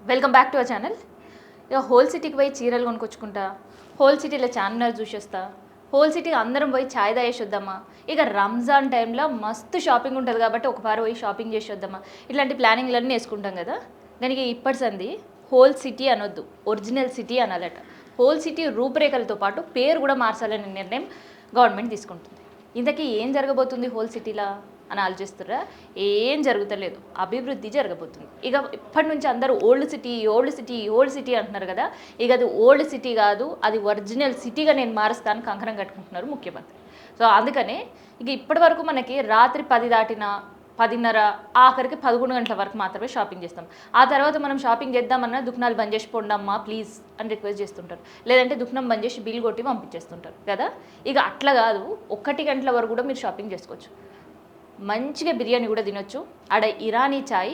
Welcome back to our channel. ఇక whole సిటీకి పోయి చీరలు కొనుక్కొచ్చుకుంటా, హోల్ సిటీలో చార్మినార్ చూసేస్తా, హోల్ సిటీకి అందరం పోయి ఛాయ్ తాగేసి వద్దామా, ఇక రంజాన్ టైంలో మస్తు షాపింగ్ ఉంటుంది కాబట్టి ఒకపారి పోయి షాపింగ్ చేసి వద్దామా, ఇట్లాంటి ప్లానింగ్లన్నీ వేసుకుంటాం కదా. దానికి ఇప్పటి సంది హోల్ సిటీ అనొద్దు, ఒరిజినల్ సిటీ అనాలట. హోల్ సిటీ రూపురేఖలతో పాటు పేరు కూడా మార్చాలనే నిర్ణయం గవర్నమెంట్ తీసుకుంటుంది. ఇంతకీ ఏం జరగబోతుంది హోల్ సిటీలా అని ఆలోచిస్తారా? ఏం జరుగుతలేదు, అభివృద్ధి జరగబోతుంది. ఇక ఇప్పటి నుంచి అందరూ old city old city old city అంటున్నారు కదా. ఇక అది ఓల్డ్ సిటీ కాదు, అది ఒరిజినల్ సిటీగా నేను మారుస్తాను కంకణం కట్టుకుంటున్నారు ముఖ్యమంత్రి. సో అందుకనే ఇక ఇప్పటి వరకు మనకి రాత్రి 10 దాటిన 10:30 ఆఖరికి 11 గంటల వరకు మాత్రమే షాపింగ్ చేస్తాం. ఆ తర్వాత మనం షాపింగ్ చేద్దామన్నా దుకాణాలు బంద్ చేసి పోండమ్మా ప్లీజ్ అని రిక్వెస్ట్ చేస్తుంటారు, లేదంటే దుకాణం బంద్ చేసి బిల్ కొట్టి పంపించేస్తుంటారు కదా. ఇక అట్లా కాదు, 1 గంటల వరకు కూడా మీరు షాపింగ్ చేసుకోవచ్చు. మంచిగా బిర్యానీ కూడా తినొచ్చు, ఆడ ఇరానీ చాయ్,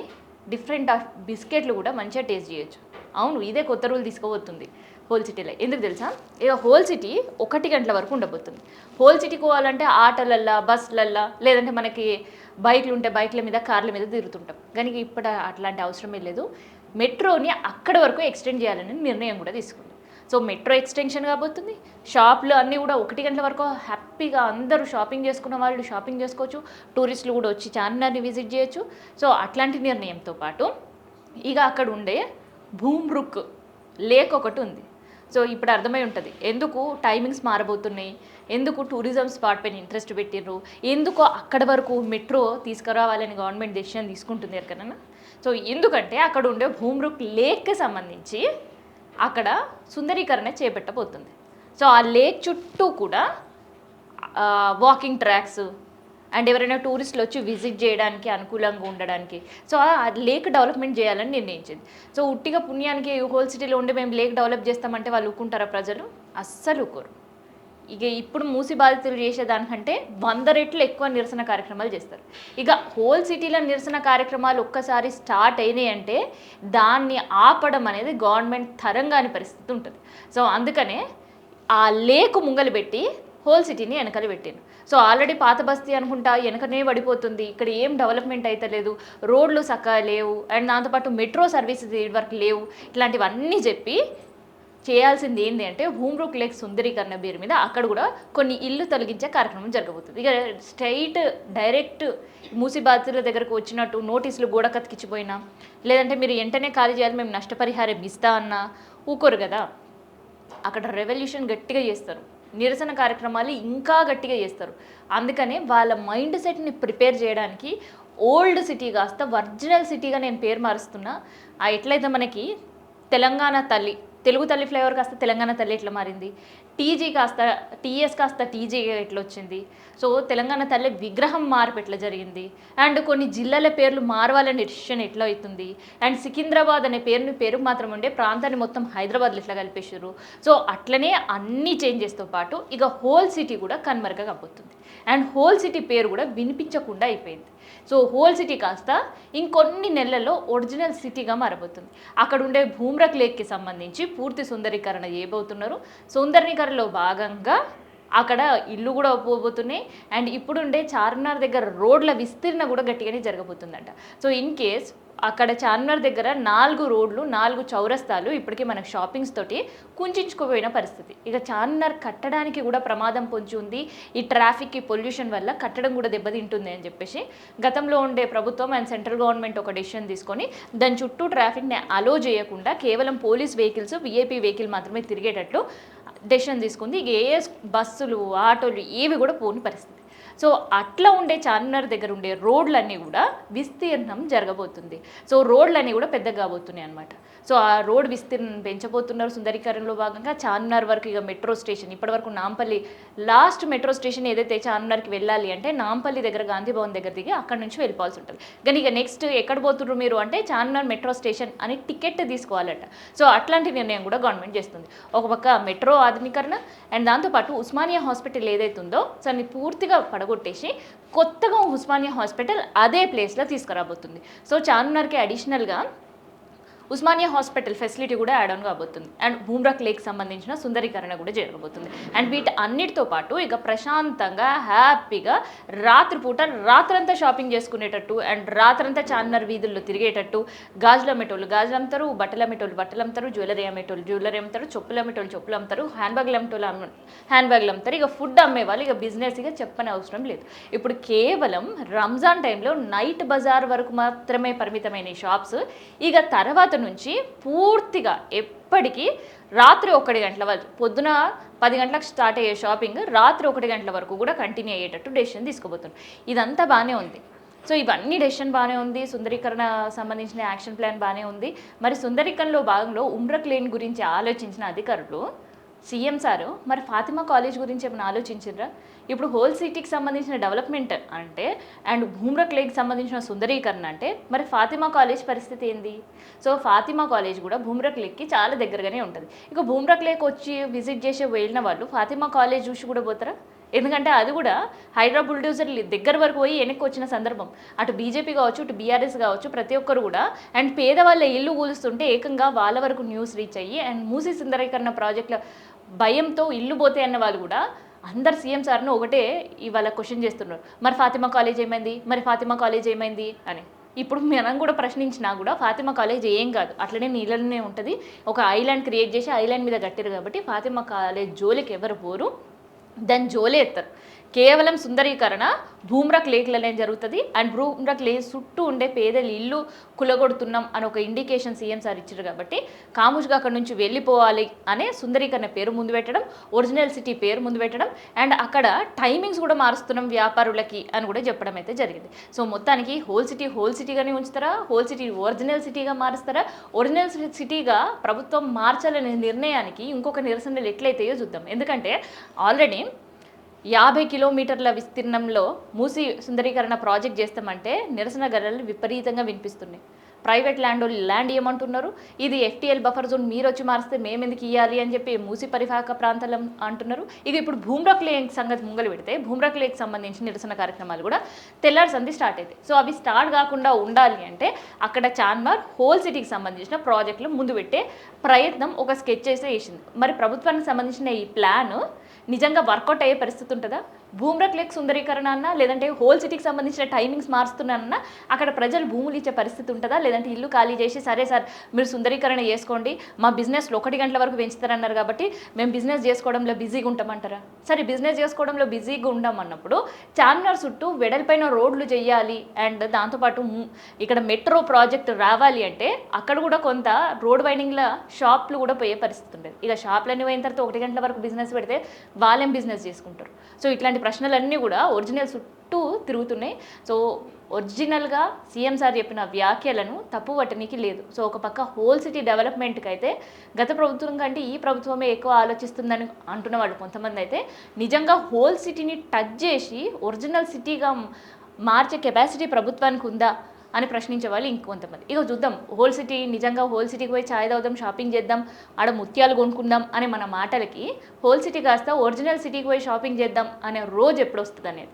డిఫరెంట్ ఆఫ్ బిస్కెట్లు కూడా మంచిగా టేస్ట్ చేయొచ్చు. అవును, ఇదే కొత్త రూల్ తీసుకోబోతుంది హోల్ సిటీలో. ఎందుకు తెలుసా? ఇక హోల్ సిటీ 1 గంటల వరకు ఉండబోతుంది. హోల్ సిటీకి పోవాలంటే ఆటోలల్లా, బస్సులల్లా, లేదంటే మనకి బైక్లు ఉంటే బైక్ల మీద, కార్ల మీద తిరుగుతుంటాం. కానీ ఇప్పుడు అట్లాంటి అవసరమే లేదు. మెట్రోని అక్కడ వరకు ఎక్స్టెండ్ చేయాలని నిర్ణయం కూడా తీసుకుంది. సో మెట్రో ఎక్స్టెన్షన్ కాబోతుంది. షాపులు అన్నీ కూడా 1 గంటల వరకు హ్యాపీగా అందరూ షాపింగ్ చేసుకున్న వాళ్ళు షాపింగ్ చేసుకోవచ్చు, టూరిస్టులు కూడా వచ్చి చార్మినార్ని విజిట్ చేయొచ్చు. సో అట్లాంటి నిర్ణయంతో పాటు ఇక అక్కడ ఉండే భూమ్రుక్ లేక్ ఒకటి ఉంది. సో ఇప్పుడు అర్థమై ఉంటుంది ఎందుకు టైమింగ్స్ మారబోతున్నాయి, ఎందుకు టూరిజం స్పాట్ పైన ఇంట్రెస్ట్ పెట్టిర్రు, ఎందుకు అక్కడ వరకు మెట్రో తీసుకురావాలని గవర్నమెంట్ డెసిషన్ తీసుకుంటుంది ఎక్కడన్నా. సో ఎందుకంటే అక్కడ ఉండే భూమ్రుక్ లేక్కి సంబంధించి అక్కడ సుందరీకరణ చేపట్టబోతుంది. సో ఆ లేక్ చుట్టూ కూడా వాకింగ్ ట్రాక్స్ అండ్ ఎవరైనా టూరిస్టులు వచ్చి విజిట్ చేయడానికి అనుకూలంగా ఉండడానికి సో ఆ లేక్ డెవలప్మెంట్ చేయాలని నిర్ణయించింది. సో ఉట్టిగా పుణ్యానికి హోల్ సిటీలో ఉండి మేము లేక్ డెవలప్ చేస్తామంటే వాళ్ళు ఊరుకుంటారా? ప్రజలు అస్సలు ఊరుకోరు. ఇక ఇప్పుడు మూసి బాధితులు చేసేదానికంటే 100 రెట్లు ఎక్కువ నిరసన కార్యక్రమాలు చేస్తారు. ఇక హోల్ సిటీలో నిరసన కార్యక్రమాలు ఒక్కసారి స్టార్ట్ అయినాయి అంటే దాన్ని ఆపడం అనేది గవర్నమెంట్ తరంగాని పరిస్థితి ఉంటుంది. సో అందుకనే ఆ లేకు ముంగలు పెట్టి హోల్ సిటీని వెనకలు పెట్టాను. సో ఆల్రెడీ పాత బస్తీ అనుకుంటా వెనకనే పడిపోతుంది, ఇక్కడ ఏం డెవలప్మెంట్ అయితే లేదు, రోడ్లు చక్కగా లేవు, అండ్ దాంతోపాటు మెట్రో సర్వీసెస్ ఇదివరకు లేవు, ఇట్లాంటివన్నీ చెప్పి చేయాల్సింది ఏంటి అంటే భూమ్రుక్ లేక్ సుందరీకరణ పేరు మీద అక్కడ కూడా కొన్ని ఇల్లు తొలగించే కార్యక్రమం జరగబోతుంది. ఇక స్ట్రైట్ డైరెక్ట్ మూసి బాధితుల దగ్గరకు వచ్చినట్టు నోటీసులు గోడ కతికిచ్చిపోయినా, లేదంటే మీరు వెంటనే ఖాళీ చేయాలి మేము నష్టపరిహారం ఇస్తా అన్నా ఊకోరు కదా. అక్కడ రెవల్యూషన్ గట్టిగా చేస్తారు, నిరసన కార్యక్రమాలు ఇంకా గట్టిగా చేస్తారు. అందుకనే వాళ్ళ మైండ్ సెట్ని ప్రిపేర్ చేయడానికి ఓల్డ్ సిటీ కాస్త ఒరిజినల్ సిటీగా నేను పేరు మారుస్తున్నా. ఎట్లయితే మనకి తెలంగాణ తల్లి, తెలుగు తల్లి ఫ్లేవర్ కాస్త తెలంగాణ తల్లి ఎట్లా మారింది, టీజీ కాస్త టీఎస్ కాస్త టీజీ ఎట్లా వచ్చింది, సో తెలంగాణ తల్లి విగ్రహం మార్పు ఎట్లా జరిగింది, అండ్ కొన్ని జిల్లాల పేర్లు మారవాలనే డిసిషన్ ఎట్లా అవుతుంది, అండ్ సికింద్రాబాద్ అనే పేరు మాత్రం ఉండే ప్రాంతాన్ని మొత్తం హైదరాబాద్లో ఎట్లా కలిపేసారు. సో అట్లనే అన్ని చేంజెస్తో పాటు ఇక హోల్ సిటీ కూడా కనుమరుగా కాబోతుంది. అండ్ హోల్ సిటీ పేరు కూడా వినిపించకుండా అయిపోయింది. సో హోల్ సిటీ కాస్త ఇంకొన్ని నెలల్లో ఒరిజినల్ సిటీగా మారబోతుంది. అక్కడ ఉండే భూమ్రక్ లేక్కి సంబంధించి పూర్తి సుందరీకరణ చేయబోతున్నారు. సుందరీకరణలో భాగంగా అక్కడ ఇల్లు కూడా పోబోతున్నాయి, అండ్ ఇప్పుడుండే చార్మినార్ దగ్గర రోడ్ల విస్తీర్ణ కూడా గట్టిగానే జరగబోతుందంట. సో ఇన్ కేస్ అక్కడ చార్మినార్ దగ్గర 4 రోడ్లు 4 చౌరస్తాలు ఇప్పటికీ మనకు షాపింగ్స్ తోటి కుంచుకుపోయిన పరిస్థితి. ఇక చార్మినార్ కట్టడానికి కూడా ప్రమాదం పొంచి ఉంది. ఈ ట్రాఫిక్, ఈ పొల్యూషన్ వల్ల కట్టడం కూడా దెబ్బతింటుంది అని చెప్పేసి గతంలో ఉండే ప్రభుత్వం అండ్ సెంట్రల్ గవర్నమెంట్ ఒక డెసిషన్ తీసుకొని దాని చుట్టూ ట్రాఫిక్ని అలో చేయకుండా కేవలం పోలీస్ వెహికల్స్, విఐపీ వెహికల్ మాత్రమే తిరిగేటట్లు డెసిషన్ తీసుకుంది. ఇక ఏ బస్సులు, ఆటోలు ఏవి కూడా పోని పరిస్థితి. సో అట్లా ఉండే చార్మినార్ దగ్గర ఉండే రోడ్లన్నీ కూడా విస్తీర్ణం జరగబోతుంది. సో రోడ్లన్నీ కూడా పెద్దగా కాబోతున్నాయి అనమాట. సో ఆ రోడ్ విస్తీర్ణం పెంచబోతున్నారు సుందరీకరణలో భాగంగా. చార్మినార్ వరకు ఇక మెట్రో స్టేషన్, ఇప్పటివరకు నాంపల్లి లాస్ట్ మెట్రో స్టేషన్ ఏదైతే చార్మినార్కి వెళ్ళాలి అంటే నాంపల్లి దగ్గర గాంధీ భవన్ దగ్గర దిగి అక్కడ నుంచి వెళ్ళిపోవాల్సి ఉంటుంది. కానీ ఇక నెక్స్ట్ ఎక్కడ పోతున్నారు మీరు అంటే చార్మినార్ మెట్రో స్టేషన్ అని టికెట్ తీసుకోవాలట. సో అట్లాంటి నిర్ణయం కూడా గవర్నమెంట్ చేస్తుంది. ఒక పక్క మెట్రో ఆధునీకరణ అండ్ దాంతోపాటు ఉస్మానియా హాస్పిటల్ ఏదైతే ఉందో దాన్ని పూర్తిగా పడగొట్టేసి కొత్తగా ఉస్మానియా హాస్పిటల్ అదే ప్లేస్లో తీసుకురాబోతుంది. సో చార్మినార్కి అడిషనల్గా ఉస్మానియా హాస్పిటల్ ఫెసిలిటీ కూడా యాడ్ ఆన్ కాబోతుంది. అండ్ భూమ్రక్ లేక్ సంబంధించిన సుందరీకరణ కూడా జరగబోతుంది. అండ్ వీటి అన్నిటితో పాటు ఇక ప్రశాంతంగా హ్యాపీగా రాత్రంతా షాపింగ్ చేసుకునేటట్టు అండ్ రాత్రంతా చార్మినార్ వీధుల్లో తిరిగేటట్టు గాజులు అమ్మేటోళ్ళు గాజులు అమ్ముతారు, బట్టలు అమ్మేటోళ్ళు బట్టలు అమ్ముతారు, జ్యువెలరీ అమ్మేటోళ్ళు జ్యువెలరీ అమ్ముతారు, చెప్పులు అమ్మేటోళ్ళు చెప్పులు అమ్ముతారు, హ్యాండ్ బ్యాగ్లు అమ్మేటోళ్ళు హ్యాండ్ బ్యాగ్లు అమ్ముతారు. ఇక ఫుడ్ అమ్మేవాళ్ళు ఇక బిజినెస్ ఇక చెప్పని అవసరం లేదు. ఇప్పుడు కేవలం రంజాన్ టైంలో నైట్ బజార్ వరకు మాత్రమే పరిమితమైన ఈ షాప్స్ ఇక తర్వాత నుంచి పూర్తిగా ఎప్పటికీ రాత్రి 1 గంటల వరకు, పొద్దున 10 గంటలకు స్టార్ట్ అయ్యే షాపింగ్ రాత్రి 1 గంటల వరకు కూడా కంటిన్యూ అయ్యేటట్టు డెసిషన్ తీసుకోబోతుంది. ఇదంతా బాగానే ఉంది. సో ఇవన్నీ డెసిషన్ బాగానే ఉంది, సుందరీకరణ సంబంధించిన యాక్షన్ ప్లాన్ బాగానే ఉంది. మరి సుందరీకరణలో భాగంలో ఉమ్రక్ లేన్ గురించి ఆలోచించిన అధికారులు సీఎం సారు మరి ఫాతిమా కాలేజ్ గురించి ఏమైనా ఆలోచించారా? ఇప్పుడు హోల్ సిటీకి సంబంధించిన డెవలప్మెంట్ అంటే అండ్ భూమ్రక్ లేక్ సంబంధించిన సుందరీకరణ అంటే మరి ఫాతిమా కాలేజ్ పరిస్థితి ఏంది? సో ఫాతిమా కాలేజ్ కూడా భూమ్రక్ లేక్కి చాలా దగ్గరగానే ఉంటుంది. ఇక భూమ్రక్ లేక్ వచ్చి విజిట్ చేసి వెళ్ళిన వాళ్ళు ఫాతిమా కాలేజ్ చూసి కూడా పోతారా? ఎందుకంటే అది కూడా హైడ్రా బుల్డోజర్ దగ్గర వరకు పోయి వెనక్కి వచ్చిన సందర్భం. అటు బీజేపీ కావచ్చు, ఇటు బీఆర్ఎస్ కావచ్చు, ప్రతి ఒక్కరు కూడా అండ్ పేదవాళ్ళ ఇల్లు కూలుస్తుంటే ఏకంగా వాళ్ళ వరకు న్యూస్ రీచ్ అయ్యి అండ్ మూసీ సుందరీకరణ ప్రాజెక్టుల భయంతో ఇల్లు పోతే అన్న వాళ్ళు కూడా అందరు సీఎం సార్ను ఒకటే ఇవాళ క్వశ్చన్ చేస్తున్నారు, మరి ఫాతిమా కాలేజ్ ఏమైంది, మరి ఫాతిమా కాలేజ్ ఏమైంది అని. ఇప్పుడు మనం కూడా ప్రశ్నించినా కూడా ఫాతిమా కాలేజ్ ఏం కాదు, అట్లనే నీళ్ళనే ఉంటుంది. ఒక ఐలాండ్ క్రియేట్ చేసి ఐలాండ్ మీద కట్టారు కాబట్టి ఫాతిమా కాలేజ్ జోలికి ఎవరు పోరు, దాని జోలే ఎత్తారు. కేవలం సుందరీకరణ భూమ్రక్ లేక్లనే జరుగుతుంది. అండ్ భూమ్రక్ లేక్ చుట్టూ ఉండే పేదల ఇల్లు కులగొడుతున్నాం అని ఒక ఇండికేషన్ సీఎం సార్ ఇచ్చారు కాబట్టి కాముజ్గా అక్కడ నుంచి వెళ్ళిపోవాలి అనే సుందరీకరణ పేరు ముందు పెట్టడం, ఒరిజినల్ సిటీ పేరు ముందు పెట్టడం అండ్ అక్కడ టైమింగ్స్ కూడా మారుస్తున్నాం వ్యాపారులకి అని కూడా చెప్పడం అయితే జరిగింది. సో మొత్తానికి హోల్ సిటీగానే ఉంచుతారా, హోల్ సిటీ ఒరిజినల్ సిటీగా మారుస్తారా? ఒరిజినల్ సిటీగా ప్రభుత్వం మార్చాలనే నిర్ణయానికి ఇంకొక నిరసనలు ఎట్లయితాయో చూద్దాం. ఎందుకంటే ఆల్రెడీ 50 కిలోమీటర్ల విస్తీర్ణంలో మూసీ సుందరీకరణ ప్రాజెక్ట్ చేస్తామంటే నిరసన గర్రలు విపరీతంగా వినిపిస్తున్నాయి. ప్రైవేట్ ల్యాండ్ ఇవ్వమంటున్నారు, ఇది ఎఫ్టీఎల్ బఫర్ జోన్ మీరు వచ్చి మారిస్తే మేము ఎందుకు ఇవ్వాలి అని చెప్పి మూసీ పరివాహక ప్రాంతాలు అంటున్నారు. ఇక ఇప్పుడు భూమ్రక్ లేక్ సంగతి ముంగలు పెడితే భూమ్రక్ లేక్ సంబంధించిన నిరసన కార్యక్రమాలు కూడా తెల్లారి సంధి స్టార్ట్ అవుతాయి. సో అవి స్టార్ట్ కాకుండా ఉండాలి అంటే అక్కడ చార్మినార్ హోల్ సిటీకి సంబంధించిన ప్రాజెక్టులు ముందు పెట్టే ప్రయత్నం ఒక స్కెచ్ చేసే వేసింది. మరి ప్రభుత్వానికి సంబంధించిన ఈ ప్లాన్ నిజంగా వర్కౌట్ అయ్యే పరిస్థితి ఉంటుందా? భూమ్రక్ లేక్ సుందరీకరణ అన్నా లేదంటే హోల్ సిటీకి సంబంధించిన టైమింగ్స్ మారుస్తున్నానన్నా అక్కడ ప్రజలు భూములు ఇచ్చే పరిస్థితి ఉంటుందా? లేదంటే ఇల్లు ఖాళీ చేసి సరే సార్ మీరు సుందరీకరణ చేసుకోండి, మా బిజినెస్లో 1 గంటల వరకు పెంచుతారన్నారు కాబట్టి మేము బిజినెస్ చేసుకోవడంలో బిజీగా ఉంటామంటారా? సరే బిజినెస్ చేసుకోవడంలో బిజీగా ఉండమన్నప్పుడు చార్మినార్ చుట్టూ వెడల్పైన రోడ్లు చేయాలి అండ్ దాంతోపాటు ఇక్కడ మెట్రో ప్రాజెక్ట్ రావాలి అంటే అక్కడ కూడా కొంత రోడ్ వైండింగ్ల షాప్లు కూడా పోయే పరిస్థితి ఉండేది. ఇక షాప్లన్నీ పోయిన తర్వాత 1 గంటల వరకు బిజినెస్ పెడితే వాళ్ళేం బిజినెస్ చేసుకుంటారు? సో ఇట్లాంటి ప్రశ్నలన్నీ కూడా ఒరిజినల్ చుట్టూ తిరుగుతున్నాయి. సో ఒరిజినల్గా సీఎం సార్ చెప్పిన వ్యాఖ్యలను తప్పు పట్టనీకి లేదు. సో ఒక పక్క హోల్ సిటీ డెవలప్మెంట్కి అయితే గత ప్రభుత్వం కంటే ఈ ప్రభుత్వమే ఎక్కువ ఆలోచిస్తుందని అంటున్న వాళ్ళు కొంతమంది అయితే నిజంగా హోల్ సిటీని టచ్ చేసి ఒరిజినల్ సిటీగా మార్చే కెపాసిటీ ప్రభుత్వానికి ఉందా అని ప్రశ్నించే వాళ్ళు ఇంకొంతమంది. ఇక చూద్దాం, హోల్ సిటీ నిజంగా హోల్ సిటీకి పోయి ఛాయ్ తాగుదాం, షాపింగ్ చేద్దాం, ఆడ ముత్యాలు కొనుక్కుందాం అనే మన మాటలకి హోల్ సిటీ కాస్త ఒరిజినల్ సిటీకి పోయి షాపింగ్ చేద్దాం అనే రోజు ఎప్పుడు వస్తుంది అనేది.